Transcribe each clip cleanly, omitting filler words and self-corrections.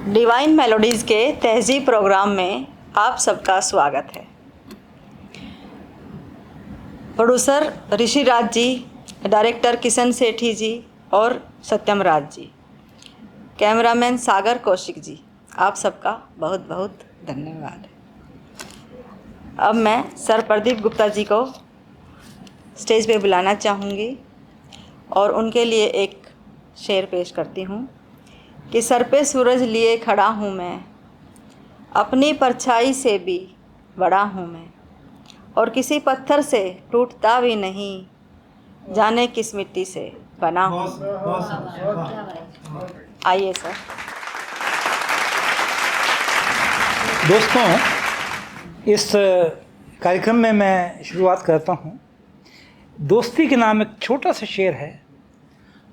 Divine melodies के तहज़ीब programme में आप सबका स्वागत है। प्रोड्यूसर ऋषि राज जी, डायरेक्टर किशन सेठी जी और सत्यम राज जी, कैमरामैन सागर कौशिक जी, आप सबका बहुत बहुत धन्यवाद। अब मैं सर प्रदीप गुप्ता जी को स्टेज पे बुलाना चाहूँगी और उनके लिए एक शेर पेश करती हूँ कि सर पे सूरज लिए खड़ा हूँ मैं, अपनी परछाई से भी बड़ा हूँ मैं, और किसी पत्थर से टूटता भी नहीं, जाने किस मिट्टी से बना हूँ। आइए सर। दोस्तों, इस कार्यक्रम में मैं शुरुआत करता हूँ। दोस्ती के नाम एक छोटा सा शेर है।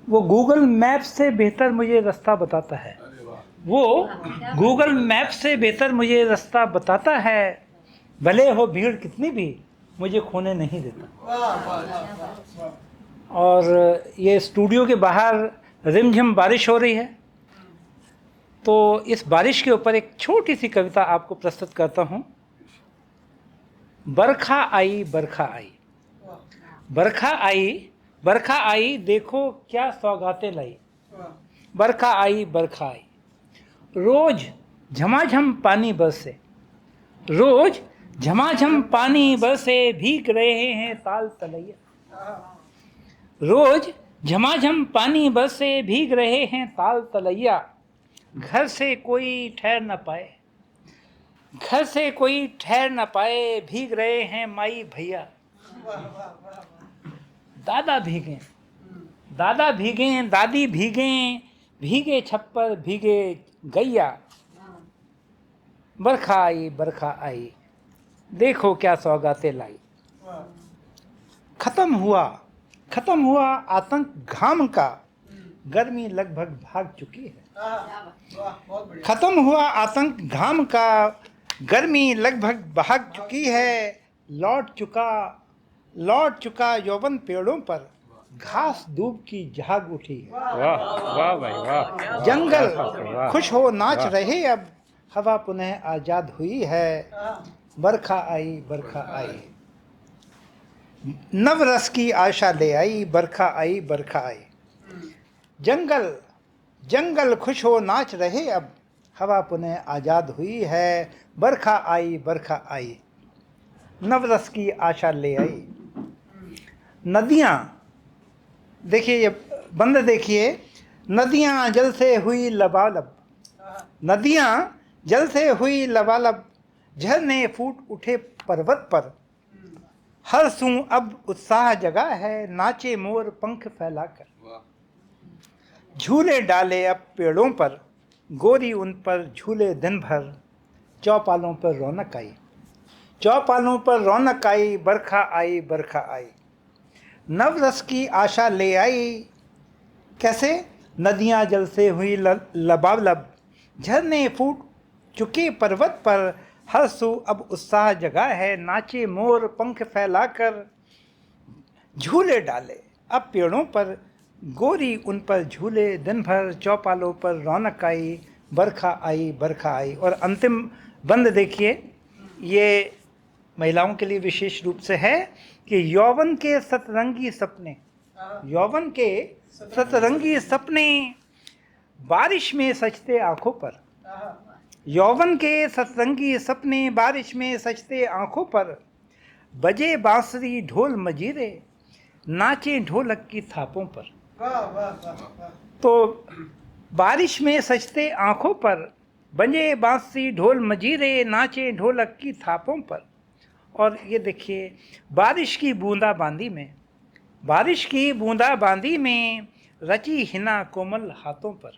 वो गूगल मैप से बेहतर मुझे रास्ता बताता है। वो गूगल मैप से बेहतर मुझे रास्ता बताता है, भले हो भीड़ कितनी भी मुझे खोने नहीं देता। और ये स्टूडियो के बाहर रिमझिम बारिश हो रही है, तो इस बारिश के ऊपर एक छोटी सी कविता आपको प्रस्तुत करता हूँ। बरखा आई, बरखा आई, बरखा आई, बरखा आई, देखो क्या सौगातें लाई। बरखा आई, बरखा आई, रोज झमाझम पानी बरसे, रोज झमाझम पानी बरसे, भीग रहे हैं ताल तलैया। रोज झमाझम पानी बरसे, भीग रहे हैं ताल तलैया। घर से कोई ठहर न पाए, घर से कोई ठहर न पाए, भीग रहे हैं माई भैया। दादा भीगे, दादा भीगे, दादी भीगे, भीगे छप्पर भीगे गैया। बरखा आई, बरखा आई, देखो क्या सौगातें लाई। खत्म हुआ आतंक घाम का, गर्मी लगभग भाग चुकी है। खत्म हुआ आतंक घाम का, गर्मी लगभग भाग चुकी है। लौट चुका यौवन पेड़ों पर, घास दूब की झाग उठी है। वाह वाह भाई वाह। जंगल वाह। खुश हो नाच रहे अब, हवा पुनः आजाद हुई है। बरखा आई, बरखा आई, नव रस की आशा ले आई। बरखा आई, बरखा आई, जंगल खुश हो नाच रहे अब, हवा पुनः आजाद हुई है। बरखा आई, बरखा आई, नव रस की आशा ले आई। नदियाँ देखिए, ये बंद देखिए, नदियाँ जल से हुई लबालब, नदियाँ जल से हुई लबालब, झरने फूट उठे पर्वत पर। हर सूं अब उत्साह जगा है, नाचे मोर पंख फैलाकर। झूले डाले अब पेड़ों पर, गोरी उन पर झूले दिन भर। चौपालों पर रौनक आई, चौपालों पर रौनक आई। बरखा आई, बरखा आई, नव रस की आशा ले आई। कैसे? नदियाँ जल से हुई लबालब, झरने फूट चुके पर्वत पर। हर सू अब उत्साह जगा है, नाचे मोर पंख फैलाकर। झूले डाले अब पेड़ों पर, गोरी उन पर झूले दिन भर। चौपालों पर रौनक आई, बरखा आई, बरखा आई। और अंतिम बंद देखिए, ये महिलाओं के लिए विशेष रूप से है कि यौवन के सतरंगी सपने, यौवन के सतरंगी सपने, बारिश में सजते आंखों पर। यौवन के सतरंगी सपने, बारिश में सजते आंखों पर। बजे बांसुरी ढोल मजीरे, नाचे ढोलक की थापों पर। तो बारिश में सजते आंखों पर, बजे बांसुरी ढोल मजीरे, नाचे ढोलक की थापों पर। और ये देखिए, बारिश की बूंदाबांदी में, बारिश की बूंदाबांदी में, रची हिना कोमल हाथों पर।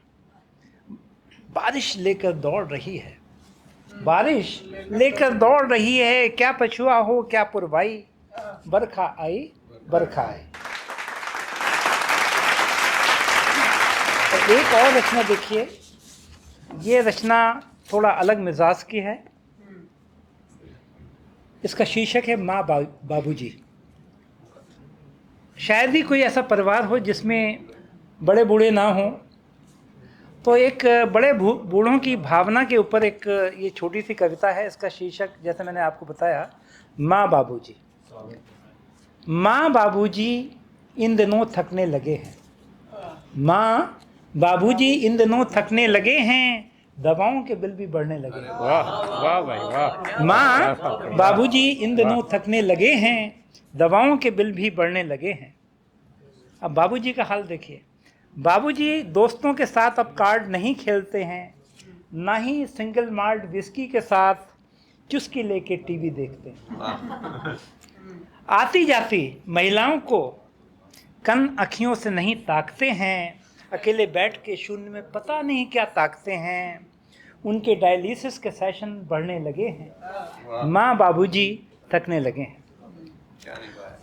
बारिश लेकर दौड़ रही है, बारिश लेकर दौड़ रही है, क्या पछुआ हो क्या पुरवाई। बरखा आई, बरखा आई। तो एक और रचना देखिए, ये रचना थोड़ा अलग मिजाज की है। इसका शीर्षक है माँ बाबूजी। शायद ही कोई ऐसा परिवार हो जिसमें बड़े बूढ़े ना हों, तो एक बड़े बूढ़ों की भावना के ऊपर एक ये छोटी सी कविता है। इसका शीर्षक जैसे मैंने आपको बताया, माँ बाबूजी। माँ बाबूजी इन दिनों थकने लगे हैं। माँ बाबूजी इन दिनों थकने लगे हैं, दवाओं के बिल भी बढ़ने लगे हैं। वाह वाह भाई वाह। माँ बाबूजी इन दिनों थकने लगे हैं, दवाओं के बिल भी बढ़ने लगे हैं। अब बाबूजी का हाल देखिए। बाबूजी दोस्तों के साथ अब कार्ड नहीं खेलते हैं, ना ही सिंगल माल्ट विस्की के साथ चुस्की लेके टीवी देखते हैं। आती जाती महिलाओं को कन अखियों से नहीं ताकते हैं, अकेले बैठ के शून्य में पता नहीं क्या ताकते हैं। उनके डायलिसिस के सेशन बढ़ने लगे हैं, माँ बाबूजी थकने लगे हैं।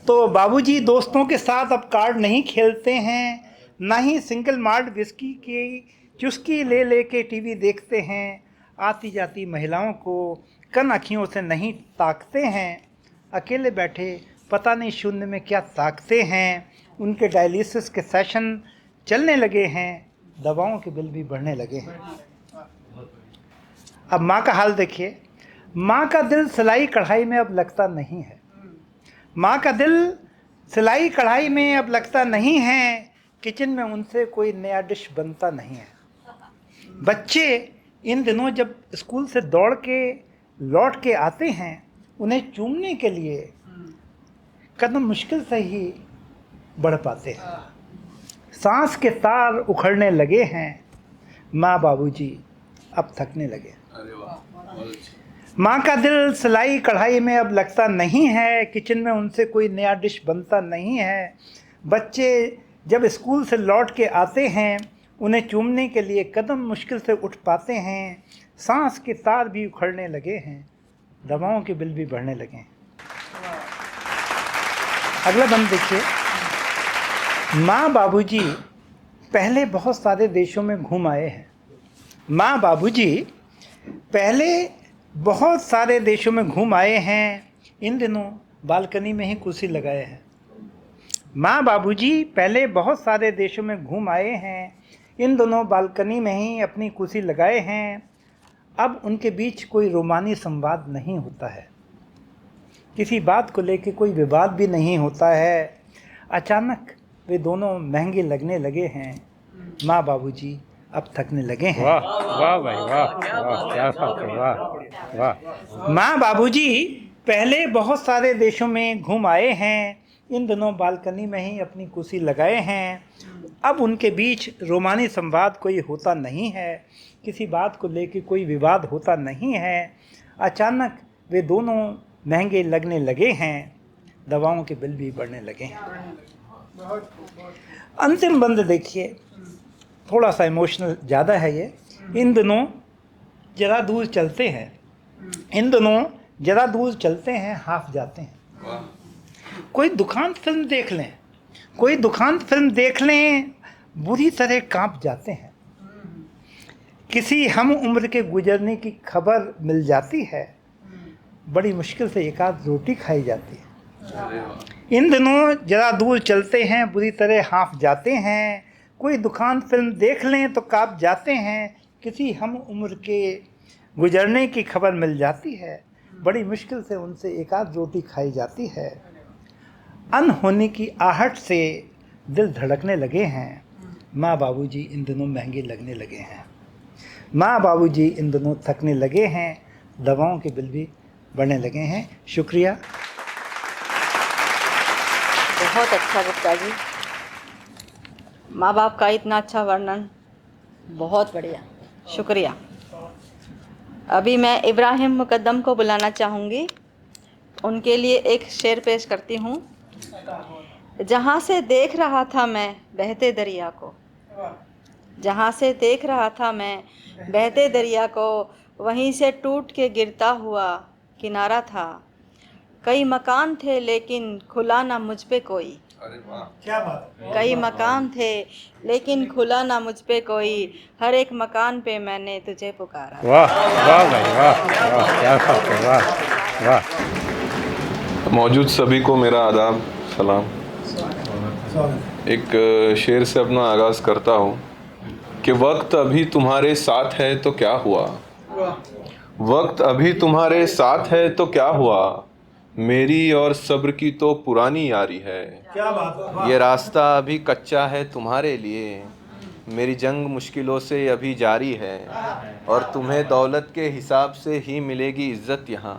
तो बाबूजी दोस्तों के साथ अब कार्ड नहीं खेलते हैं, ना ही सिंगल माल्ट विस्की की चुस्की ले लेके टीवी देखते हैं। आती जाती महिलाओं को कन अखियों से नहीं ताकते हैं, अकेले बैठे पता नहीं शून्य में क्या ताकते हैं। उनके डायलिसिस के सेशन चलने लगे हैं, दवाओं के बिल भी बढ़ने लगे हैं। अब माँ का हाल देखिए। माँ का दिल सिलाई कढ़ाई में अब लगता नहीं है। माँ का दिल सिलाई कढ़ाई में अब लगता नहीं है, किचन में उनसे कोई नया डिश बनता नहीं है। बच्चे इन दिनों जब स्कूल से दौड़ के लौट के आते हैं, उन्हें चूमने के लिए कदम मुश्किल से ही बढ़ पाते हैं। सांस के तार उखड़ने लगे हैं, माँ बाबूजी अब थकने लगे। माँ का दिल सिलाई कढ़ाई में अब लगता नहीं है, किचन में उनसे कोई नया डिश बनता नहीं है। बच्चे जब स्कूल से लौट के आते हैं, उन्हें चूमने के लिए कदम मुश्किल से उठ पाते हैं। सांस के तार भी उखड़ने लगे हैं, दवाओं के बिल भी बढ़ने लगे हैं। अगला बंद देखिए। माँ बाबूजी पहले बहुत सारे देशों में घूम आए हैं। माँ बाबूजी पहले बहुत सारे देशों में घूम आए हैं, इन दिनों बालकनी में ही कुर्सी लगाए हैं। माँ बाबूजी पहले बहुत सारे देशों में घूम आए हैं, इन दोनों बालकनी में ही अपनी कुर्सी लगाए हैं। अब उनके बीच कोई रोमानी संवाद नहीं होता है, किसी बात को लेकर कोई विवाद भी नहीं होता है। अचानक वे दोनों महंगे लगने लगे हैं, माँ बाबूजी अब थकने लगे हैं। वाह वाह भाई वाह वाह, क्या बात है, वाह वाह। माँ बाबूजी पहले बहुत सारे देशों में घूम आए हैं, इन दिनों बालकनी में ही अपनी कुर्सी लगाए हैं। अब उनके बीच रोमानी संवाद कोई होता नहीं है, किसी बात को लेकर कोई विवाद होता नहीं है। अचानक वे दोनों महंगे लगने लगे हैं, दवाओं के बिल भी बढ़ने लगे हैं। अंतिम बंद देखिए, थोड़ा सा इमोशनल ज़्यादा है ये। इन दिनों ज़रा दूर चलते हैं, इन दिनों ज़रा दूर चलते हैं, हाफ जाते हैं। कोई दुकान फिल्म देख लें, कोई दुकान फिल्म देख लें, बुरी तरह कांप जाते हैं। किसी हम उम्र के गुजरने की खबर मिल जाती है, बड़ी मुश्किल से एक आध रोटी खाई जाती है। इन दिनों ज़रा दूर चलते हैं, बुरी तरह हाफ जाते हैं। कोई दुकान फिल्म देख लें तो कांप जाते हैं, किसी हम उम्र के गुजरने की खबर मिल जाती है, बड़ी मुश्किल से उनसे एक आध रोटी खाई जाती है। अनहोनी की आहट से दिल धड़कने लगे हैं, माँ बाबूजी इन दिनों महंगे लगने लगे हैं। माँ बाबूजी इन दिनों थकने लगे हैं, दवाओं के बिल भी बढ़ने लगे हैं। शुक्रिया। बहुत अच्छा गुप्ता जी, माँ बाप का इतना अच्छा वर्णन, बहुत बढ़िया, शुक्रिया। अभी मैं इब्राहिम मुकद्दम को बुलाना चाहूँगी, उनके लिए एक शेर पेश करती हूँ। जहाँ से देख रहा था मैं बहते दरिया को, जहाँ से देख रहा था मैं बहते दरिया को, वहीं से टूट के गिरता हुआ किनारा था। कई मकान थे लेकिन खुला ना मुझ पे कोई, क्या बात है। कई मकान थे लेकिन खुला ना मुझ पे कोई, हर एक मकान पे मैंने तुझे पुकारा। वाह वाह भाई वाह वाह, क्या बात है, वाह वाह। मौजूद सभी को मेरा आदाब, सलाम। एक शेर से अपना आगाज़ करता हूँ कि वक्त अभी तुम्हारे साथ है तो क्या हुआ, वक्त अभी तुम्हारे साथ है तो क्या हुआ, मेरी और सब्र की तो पुरानी यारी है। क्या बात है। ये रास्ता अभी कच्चा है तुम्हारे लिए, मेरी जंग मुश्किलों से अभी जारी है। और तुम्हें दौलत के हिसाब से ही मिलेगी इज्जत यहाँ,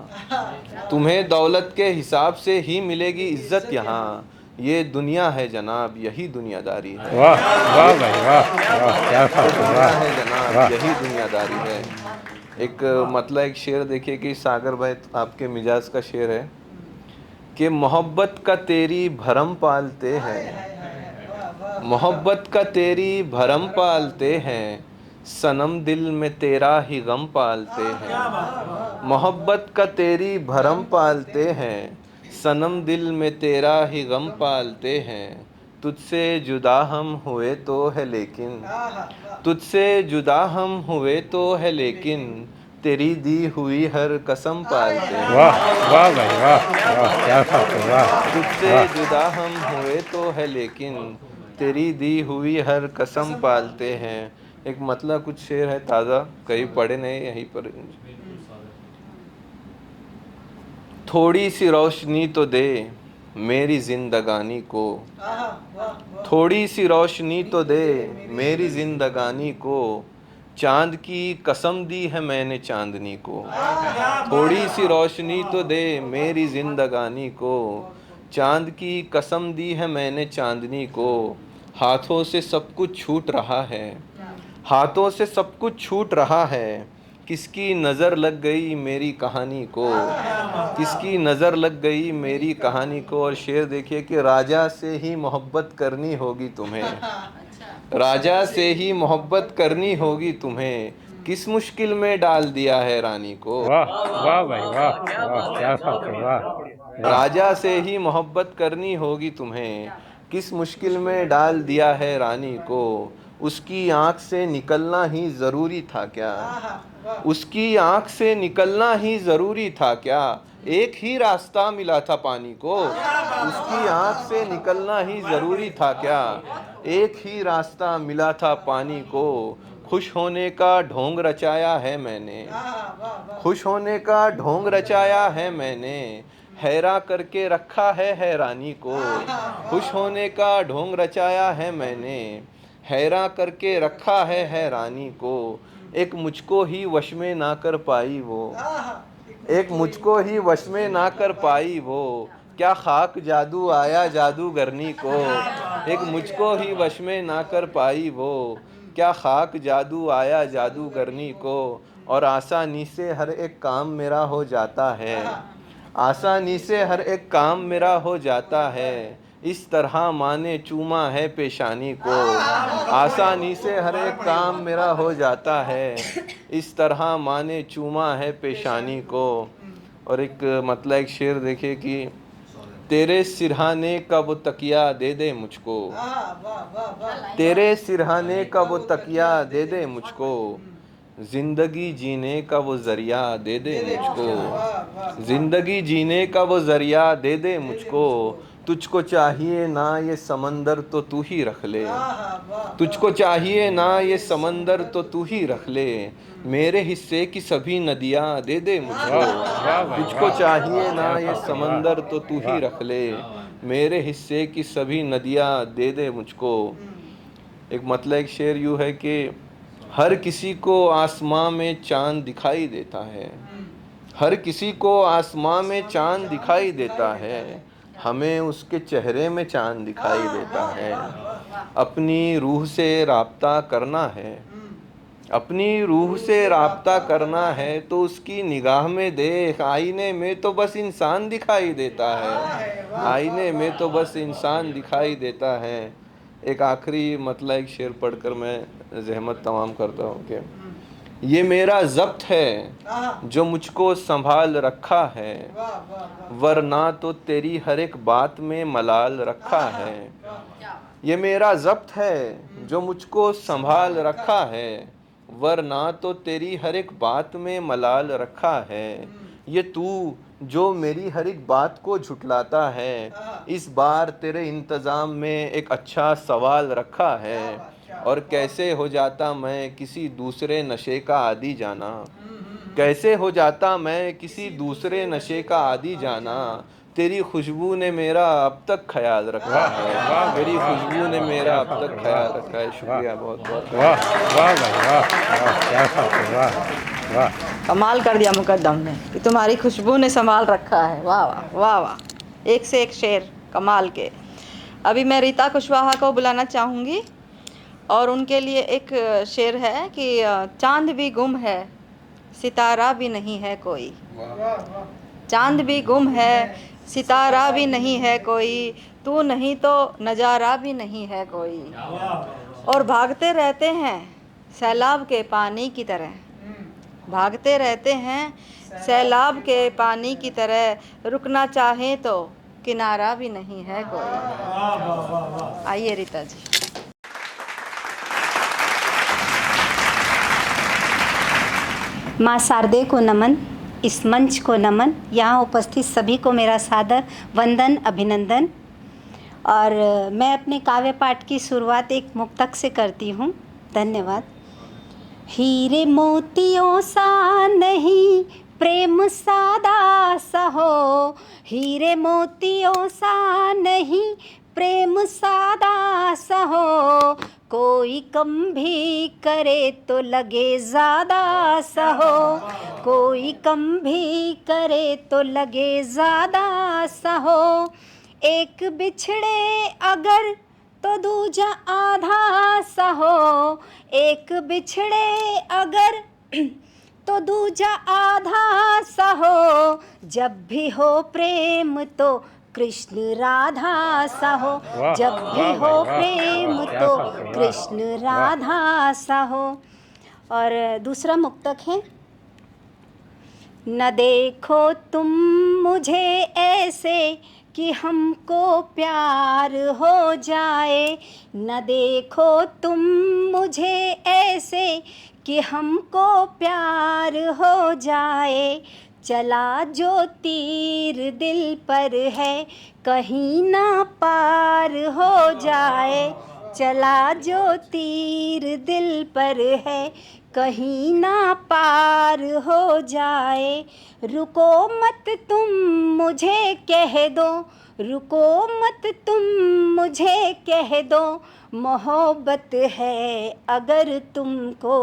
तुम्हें दौलत के हिसाब से ही मिलेगी इज्जत यहाँ। ये दुनिया है जनाब, यही दुनियादारी है। वाह वाह भाई वाह वाह, क्या बात है, दुनिया वाह है जनाब, वाह। यही दुनियादारी है। एक मतलब एक शेर देखिए कि सागर भाई आपके मिजाज का शेर है कि मोहब्बत का तेरी भरम पालते हैं, मोहब्बत का तेरी भरम पालते हैं, सनम दिल में तेरा ही गम पालते हैं। मोहब्बत का तेरी भरम पालते हैं, सनम दिल में तेरा ही गम पालते हैं। तुझसे जुदा हम हुए तो है लेकिन, तुझसे जुदा हम हुए तो है लेकिन, तेरी दी हुई हर कसम पालते हैं। वाह वाह भाई वाह वाह, क्या बात है, वाह तुझसे वाह। जुदा हम हुए तो है लेकिन, तेरी दी हुई हर कसम पालते हैं। एक मतलब कुछ शेर है ताज़ा, कहीं पढ़े नहीं, यहीं पर। थोड़ी सी रोशनी तो दे मेरी जिंदगानी को, थोड़ी सी रोशनी तो दे मेरी जिंदगानी को, चांद की कसम दी है मैंने चांदनी को। थोड़ी सी रोशनी तो दे मेरी जिंदगानी को, चांद की कसम दी है मैंने चांदनी को। हाथों से सब कुछ छूट रहा है, हाथों से सब कुछ छूट रहा है, किसकी नज़र लग गई मेरी कहानी को, किसकी नज़र लग गई मेरी कहानी को। और शेर देखिए कि राजा से ही मोहब्बत करनी होगी तुम्हें, राजा से ही मोहब्बत करनी होगी तुम्हें, किस मुश्किल में डाल दिया है रानी को। वाह वाह भाई वाह वाह, क्या बात है, वाह। राजा से ही मोहब्बत करनी होगी तुम्हें, किस मुश्किल में डाल दिया है रानी को। उसकी आँख से निकलना ही ज़रूरी था क्या, उसकी आँख से निकलना ही ज़रूरी था क्या, एक ही रास्ता मिला था पानी को। उसकी आँख से निकलना ही ज़रूरी था क्या, एक ही रास्ता मिला था पानी को। खुश होने का ढोंग रचाया है मैंने, खुश होने का ढोंग रचाया है मैंने, हैरा करके रखा है हैरानी को। खुश होने का ढोंग रचाया है मैंने, हैरा करके रखा है हैरानी को। एक मुझको ही वश में ना कर पाई वो, एक मुझको ही वश में ना कर पाई वो, क्या खाक जादू आया जादूगरनी को। एक मुझको ही वश में ना कर पाई वो, क्या खाक जादू आया जादूगरनी को। और आसानी से हर एक काम मेरा हो जाता है, आसानी से हर एक काम मेरा हो जाता है, इस तरह माँ ने चूमा है पेशानी को। आसानी से हर एक काम मेरा हो जाता है, इस तरह माँ ने चूमा है पेशानी को। और एक मतलब एक शेर देखिए कि तेरे सिरहाने का वो तकिया दे दे मुझको, तेरे सिरहाने का वो तकिया दे दे मुझको, जिंदगी जीने का वो जरिया दे दे मुझको, जिंदगी जीने का वो जरिया दे दे मुझको। तुझको चाहिए ना ये समंदर तो तू ही रख ले, तुझको चाहिए ना ये समंदर तो तू ही रख ले, मेरे हिस्से की सभी नदियाँ दे दे मुझको। तुझको चाहिए ना ये समंदर तो तू ही रख ले, मेरे हिस्से की सभी नदियाँ दे दे मुझको। एक मतलब एक शेर यूँ है कि हर किसी को आसमां में चांद दिखाई देता है, हर किसी को आसमां में चांद दिखाई देता है, हमें उसके चेहरे में चांद दिखाई देता है। अपनी रूह से राब्ता करना है, अपनी रूह से राब्ता करना है, तो उसकी निगाह में देख, आईने में तो बस इंसान दिखाई देता है, आईने में तो बस इंसान दिखाई देता है। एक आखिरी मतलब एक शेर पढ़कर मैं ज़हमत तमाम करता हूँ कि ये मेरा ज़ब्त है जो मुझको संभाल रखा है, वरना तो तेरी हर एक बात में मलाल रखा है। ये मेरा ज़ब्त है जो मुझको संभाल रखा है, वरना तो तेरी हर एक बात में मलाल रखा है। ये तू जो मेरी हर एक बात को झुटलाता है। इस बार तेरे इंतज़ाम में एक अच्छा सवाल रखा है, और कैसे हो जाता मैं किसी दूसरे नशे का आदी जाना। कैसे हो जाता मैं किसी दूसरे नशे का आदी जाना। तेरी खुशबू ने मेरा अब तक ख्याल रखा वाह है। वाह भाई तेरी वाह खुशबू ने वाह मेरा क्या अब बात तक है ख्याल वाह रखा है। वाह शुक्रिया, बहुत बहुत वाह धन्यवाद। वाह भाई वाह वाह क्या बात है वाह वाह कमाल कर दिया मुकद्दम ने कि तुम्हारी खुशबू ने संभाल रखा है। वाह वाह वाह वाह, एक से एक शेर कमाल के। अभी मैं रीता कुशवाहा को बुलाना चाहूँगी और उनके लिए एक शेर है कि चांद भी गुम है, सितारा भी नहीं है कोई। चांद भी गुम है, सितारा भी नहीं है कोई, तू नहीं तो नज़ारा भी नहीं है कोई। और भागते रहते हैं सैलाब के पानी की तरह, भागते रहते हैं सैलाब के पानी की तरह, रुकना चाहे तो किनारा भी नहीं है कोई। आइए रीता जी। माँ शारदे को नमन, इस मंच को नमन, यहाँ उपस्थित सभी को मेरा सादर वंदन अभिनंदन। और मैं अपने काव्य पाठ की शुरुआत एक मुक्तक से करती हूँ। धन्यवाद। हीरे मोतियों सा नहीं प्रेम सादा सा हो, हीरे मोतियों सा नहीं प्रेम सादा सा हो, कोई कम भी करे तो लगे ज़्यादा सा हो, कोई कम भी करे तो लगे ज़्यादा सा हो। एक बिछड़े अगर तो दूजा आधा सा हो, एक बिछड़े अगर तो दूजा आधा सा हो, जब भी हो प्रेम तो कृष्ण राधा सा हो, वाह, जब भी वाह हो भाई, वाह, प्रेम वाह, क्या तो बात है, वाह, कृष्ण वाह। राधा सा हो। और दूसरा मुक्तक है, न देखो तुम मुझे ऐसे कि हमको प्यार हो जाए, न देखो तुम मुझे ऐसे कि हमको प्यार हो जाए, चला जो तीर दिल पर है कहीं ना पार हो जाए, चला जो तीर दिल पर है कहीं ना पार हो जाए। रुको मत तुम मुझे कह दो, रुको मत तुम मुझे कह दो, मोहब्बत है अगर तुमको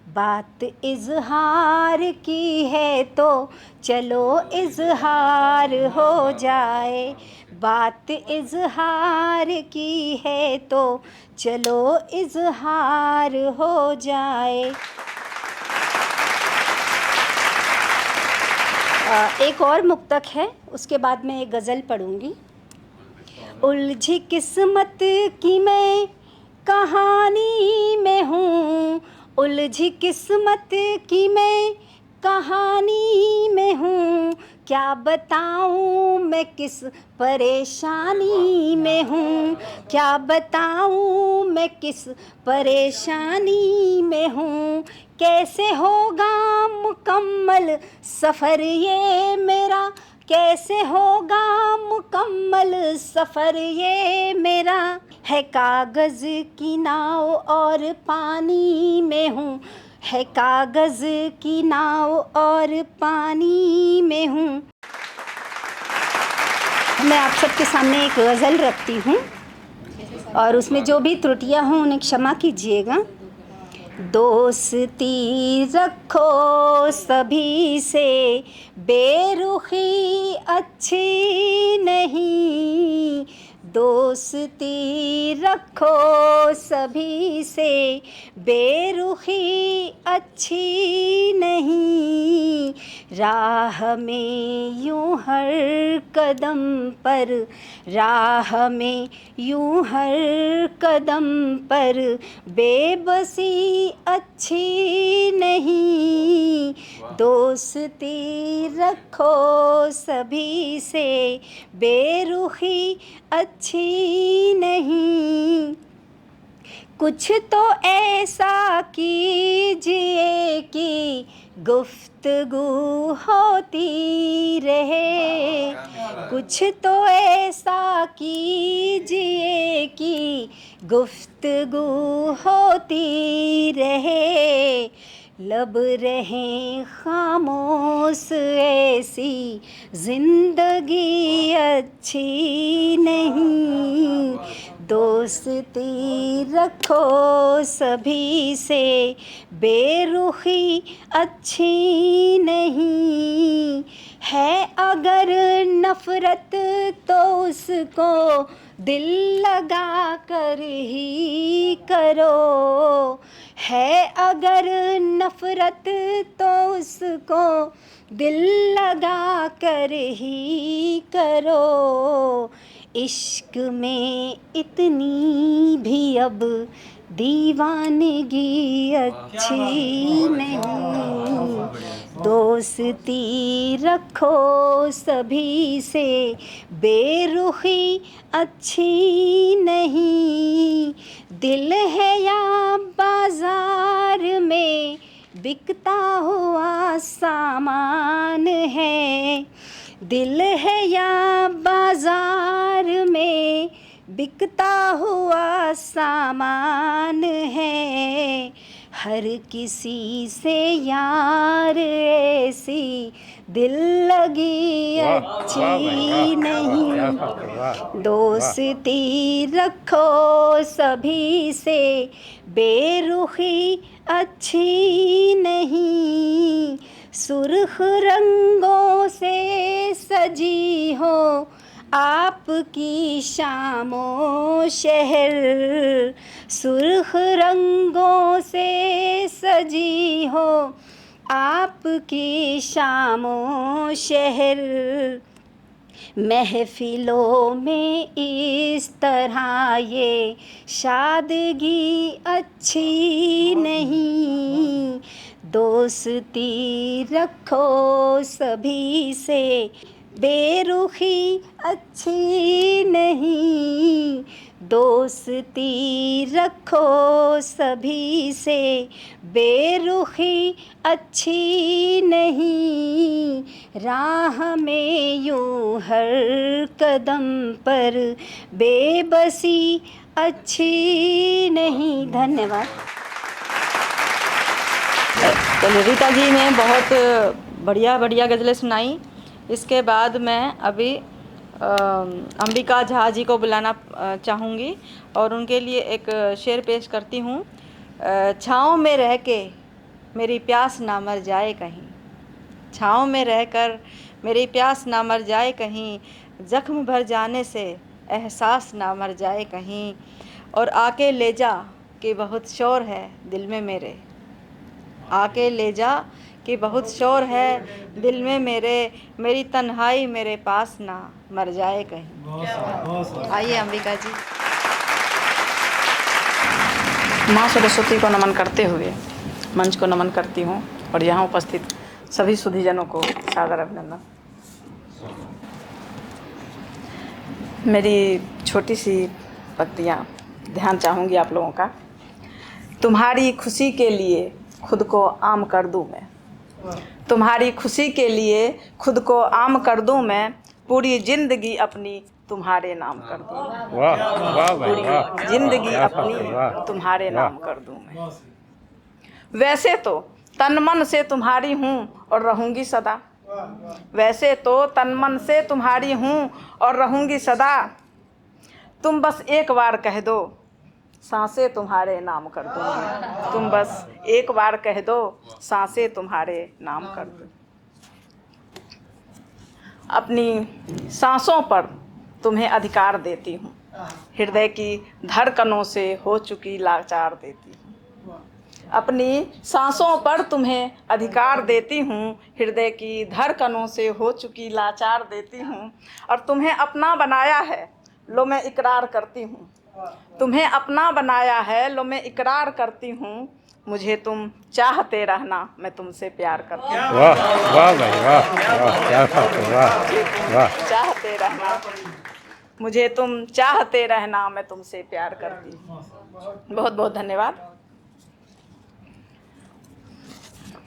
बात इजहार की है तो चलो इजहार हो जाए, बात इजहार की है तो चलो इजहार हो जाए। एक और मुक्तक है, उसके बाद मैं एक गज़ल पढ़ूंगी। उलझी किस्मत की मैं कहानी में हूँ, उलझी किस्मत की मैं कहानी में हूँ, क्या बताऊँ मैं किस परेशानी में हूँ, क्या बताऊँ मैं किस परेशानी में हूँ, कैसे होगा मुकम्मल सफ़र ये मेरा, कैसे होगा मुकम्मल सफ़र ये मेरा, है कागज़ की नाव और पानी में हूँ, है कागज़ की नाव और पानी में हूँ। मैं आप सबके सामने एक गज़ल रखती हूँ और उसमें जो भी त्रुटियाँ हों उन्हें क्षमा कीजिएगा। दोस्ती रखो सभी से, बेरुखी अच्छी नहीं, दोस्ती रखो सभी से, बेरुखी अच्छी नहीं, राह में यूं हर कदम पर, राह में यूं हर कदम पर बेबसी अच्छी नहीं, दोस्ती रखो सभी से, बेरुखी अच्छी नहीं, कुछ तो ऐसा कीजिए कि गुफ्तगू होती रहे, कुछ तो ऐसा कीजिए कि गुफ्तगू होती रहे, लब रहें खामोश ऐसी जिंदगी अच्छी नहीं, दोस्ती रखो सभी से बेरुखी अच्छी नहीं, है अगर नफरत तो उसको दिल लगा कर ही करो, है अगर नफरत तो उसको दिल लगा कर ही करो, इश्क में इतनी भी अब दीवानगी अच्छी नहीं, दोस्ती रखो सभी से बेरुखी अच्छी नहीं, दिल है या बाजार में बिकता हुआ सामान है, दिल है या बाजार में बिकता हुआ सामान है, हर किसी से यार ऐसी दिल लगी अच्छी नहीं, दोस्ती रखो सभी से बेरुखी अच्छी नहीं, सुर्ख रंगों से सजी हो आपकी शामो शहर, सुर्ख रंगों से सजी हो आपकी शामो शहर, महफिलों में इस तरह ये शादगी अच्छी नहीं, दोस्ती रखो सभी से बेरुखी अच्छी नहीं, दोस्ती रखो सभी से बेरुखी अच्छी नहीं, राह में यूं हर कदम पर बेबसी अच्छी नहीं। धन्यवाद। चलिए, रीता जी ने बहुत बढ़िया बढ़िया गज़लें सुनाई। इसके बाद मैं अभी अंबिका झा जी को बुलाना चाहूँगी और उनके लिए एक शेर पेश करती हूँ। छाँव में रह के मेरी प्यास ना मर जाए कहीं, छाँव में रहकर मेरी प्यास ना मर जाए कहीं, ज़ख्म भर जाने से एहसास ना मर जाए कहीं, और आके ले जा कि बहुत शोर है दिल में मेरे, आके ले जा कि बहुत शोर है दिल में मेरे, मेरी तन्हाई मेरे पास ना मर जाए कहीं। आइए अंबिका जी। माँ सरस्वती को नमन करते हुए मंच को नमन करती हूँ और यहाँ उपस्थित सभी सुधीजनों को सादर अभिनंदन। मेरी छोटी सी पंक्तियाँ ध्यान चाहूँगी आप लोगों का। तुम्हारी खुशी के लिए खुद को आम कर दूँ मैं, तुम्हारी खुशी के लिए खुद को आम कर दूँ मैं, पूरी जिंदगी अपनी तुम्हारे नाम कर दूँ, पूरी जिंदगी अपनी तुम्हारे नाम कर दूँ मैं। वैसे तो तन मन से तुम्हारी हूँ और रहूँगी सदा, वैसे तो तन मन से तुम्हारी हूँ और रहूँगी सदा, तुम बस एक बार कह दो सांसें तुम्हारे नाम कर दूँ, तुम बस एक बार कह दो सांसें तुम्हारे नाम कर दूँ। अपनी सांसों पर तुम्हें अधिकार देती हूँ, हृदय की धड़कनों से हो चुकी लाचार देती हूँ। अपनी सांसों पर तुम्हें अधिकार देती हूँ, हृदय की धड़कनों से हो चुकी लाचार देती हूँ, और तुम्हें अपना बनाया है लो मैं इकरार करती हूँ, तुम्हें अपना बनाया है लो मैं इकरार करती हूँ, मुझे तुम चाहते रहना मैं तुमसे प्यार करती हूँ। वाह वाह भाई वाह वाह, क्या बात है, वाह वाह। चाहते रहना, मुझे तुम चाहते रहना मैं तुमसे प्यार करती हूँ। बहुत बहुत धन्यवाद।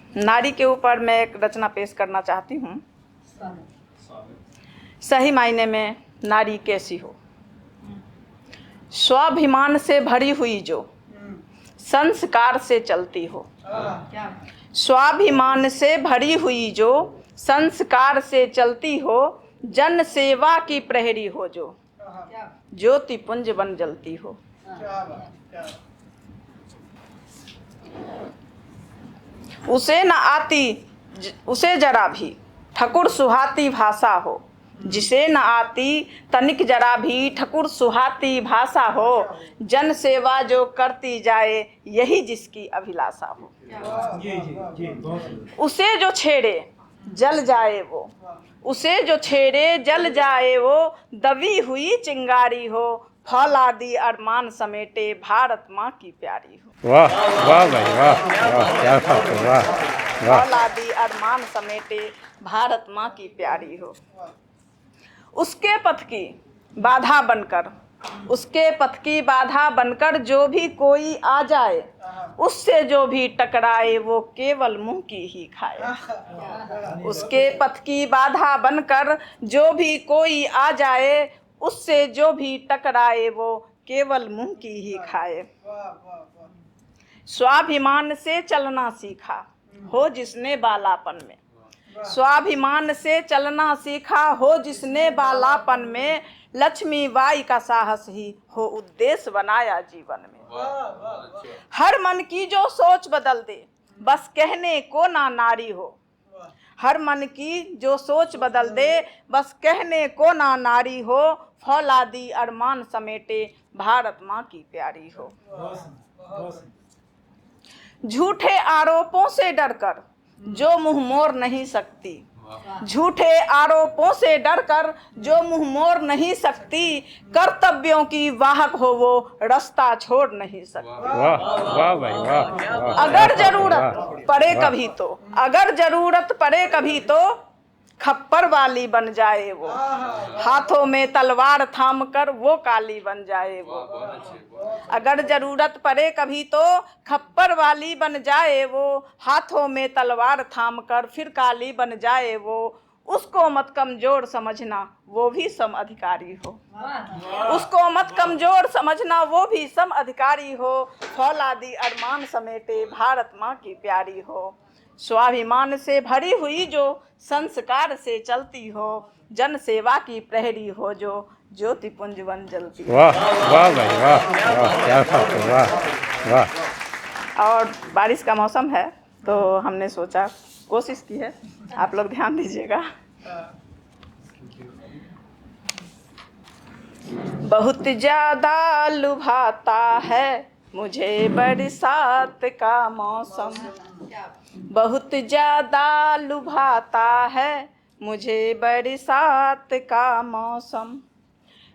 नारी के ऊपर मैं एक रचना पेश करना चाहती हूँ। सही मायने में नारी कैसी हो। स्वाभिमान से भरी हुई जो संस्कार से चलती हो। स्वाभिमान से भरी हुई जो संस्कार से चलती हो, जन सेवा की प्रहरी हो जो ज्योति पुंज बन जलती हो। उसे न आती उसे जरा भी ठकुर सुहाती भाषा हो, जिसे न आती तनिक जरा भी ठकुर सुहाती भाषा हो, जन सेवा जो करती जाए यही जिसकी अभिलाषा हो। उसे जो छेड़े जल जाए वो, उसे जो छेड़े जल जाए वो, दबी हुई चिंगारी हो, फौलादी अरमान समेटे भारत माँ की प्यारी हो। वाह वाह भाई वाह वाह, क्या बात है, वाह वाह। फौलादी अरमान समेटे भारत माँ की प्यारी हो। उसके पथ की बाधा बनकर, उसके पथ की बाधा बनकर जो भी कोई आ जाए, उससे जो भी टकराए वो केवल मुंह की ही खाए। उसके पथ की बाधा बनकर जो भी कोई आ जाए, उससे जो भी टकराए वो केवल मुंह की ही खाए। स्वाभिमान से चलना सीखा हो जिसने बालापन में, स्वाभिमान से चलना सीखा हो जिसने बालापन में, लक्ष्मी बाई का साहस ही हो उद्देश्य बनाया जीवन में। हर मन की जो सोच बदल दे बस कहने को ना नारी हो, हर मन की जो सोच बदल दे बस कहने को ना नारी हो, फौलादी अरमान समेटे भारत माँ की प्यारी हो। झूठे आरोपों से डरकर जो मुंह मोड़ नहीं सकती, झूठे आरोपों से डरकर जो मुंह मोड़ नहीं सकती, कर्तव्यों की वाहक हो वो रास्ता छोड़ नहीं सकती। वाह वाह भाई वाह। अगर जरूरत पड़े कभी तो, अगर जरूरत पड़े कभी तो खप्पर वाली बन जाए वो, हाथों में तलवार थाम कर वो काली बन जाए वो। अगर जरूरत पड़े कभी तो खप्पर वाली बन जाए वो, हाथों में तलवार थाम कर फिर काली बन जाए वो। उसको मत कमजोर समझना वो भी सम अधिकारी हो, उसको मत कमजोर समझना वो भी सम अधिकारी हो, फौलादी अरमान समेटे भारत माँ की प्यारी हो। स्वाभिमान से भरी हुई जो संस्कार से चलती हो, जन सेवा की प्रहरी हो जो ज्योति पुंज बन जलती हो। वाह वाह भाई वाह वाह, क्या बात है, वाह वाह। और बारिश का मौसम है तो हमने सोचा, कोशिश की है, आप लोग ध्यान दीजिएगा। बहुत ज्यादा लुभाता है मुझे बरसात का मौसम, बहुत ज्यादा लुभाता है मुझे बरसात का मौसम,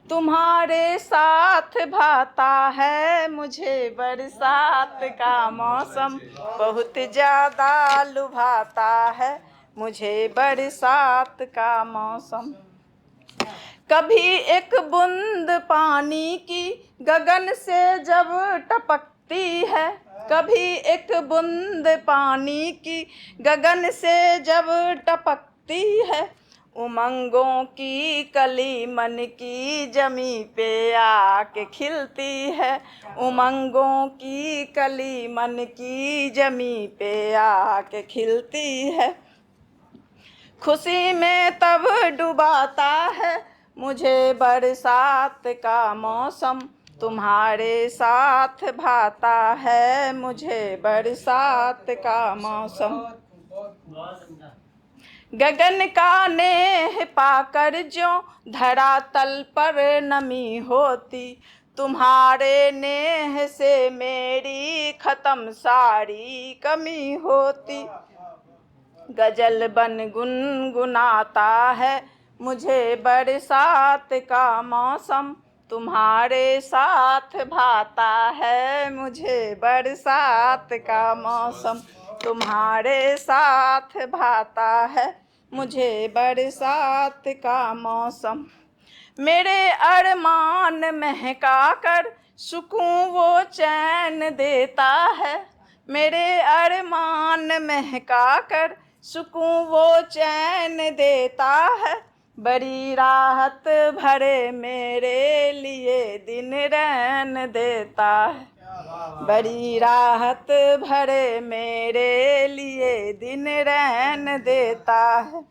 तुम्हारे साथ भाता है मुझे बरसात का मौसम, बहुत ज्यादा लुभाता है मुझे बरसात का मौसम। कभी एक बूंद पानी की गगन से जब टपकती है, कभी एक बूंद पानी की गगन से जब टपकती है, उमंगों की कली मन की जमी पे आके खिलती है, उमंगों की कली मन की जमी पे आके खिलती है। खुशी में तब डुबाता है मुझे बरसात का मौसम, तुम्हारे साथ भाता है मुझे बरसात का मौसम। गगन का नेह पाकर जो धरातल पर नमी होती, तुम्हारे नेह से मेरी खत्म सारी कमी होती। गजल बन गुनगुनाता है मुझे बरसात का मौसम, तुम्हारे साथ भाता है मुझे बरसात का मौसम, तुम्हारे साथ भाता है मुझे बरसात का मौसम। मेरे अरमान महका कर सुकून वो चैन देता है, मेरे अरमान महका कर सुकून वो चैन देता है। बड़ी राहत भरे मेरे लिए दिन रैन देता है। बड़ी राहत भरे मेरे लिए दिन रैन देता है।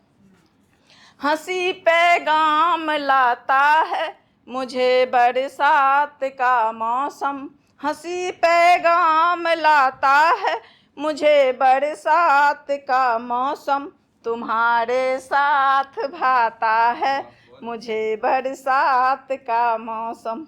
हंसी पैगाम लाता है मुझे बरसात का मौसम। हंसी पैगाम लाता है मुझे बरसात का मौसम। तुम्हारे साथ भाता है मुझे बरसात का मौसम।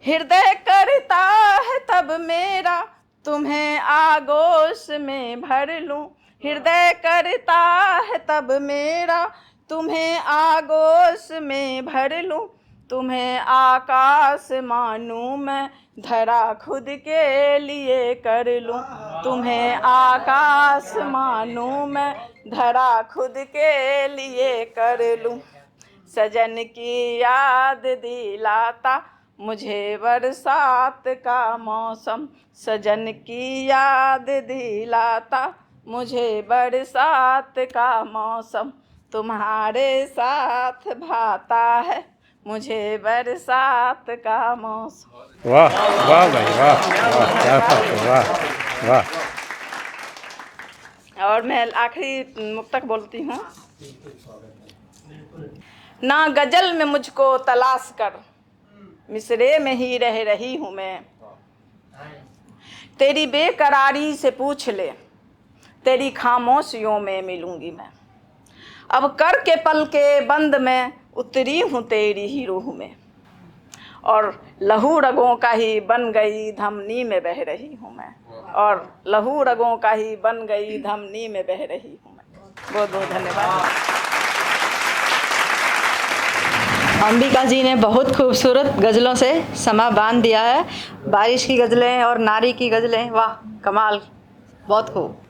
हृदय करता है तब मेरा तुम्हें आगोश में भर लूं। हृदय करता है तब मेरा तुम्हें आगोश में भर लूं। तुम्हें आकाश मानूं मैं धरा खुद के लिए कर लूं। तुम्हें आकाश मानूं मैं धरा खुद के लिए कर लूं। सजन की याद दिलाता मुझे बरसात का मौसम। सजन की याद दिलाता मुझे बरसात का मौसम। तुम्हारे साथ भाता है मुझे बरसात का मौसम। वाह वाह भाई वाह वाह, क्या बात है, वाह वाह। और मैं आखिरी मुक्तक बोलती हूँ। ना गजल में मुझको तलाश कर मिसरे में ही रह रही हूँ मैं। तेरी बेकरारी से पूछ ले तेरी खामोशियों में मिलूंगी मैं। अब कर के पल के बंद में उतरी हूँ तेरी ही रूह में। और लहू रगों का ही बन गई धमनी में बह रही हूँ मैं। और लहू रगों का ही बन गई धमनी में बह रही हूँ मैं। बहुत बहुत धन्यवाद। अंबिका जी ने बहुत खूबसूरत गज़लों से समा बांध दिया है। बारिश की गज़लें और नारी की गज़लें, वाह कमाल, बहुत खूब।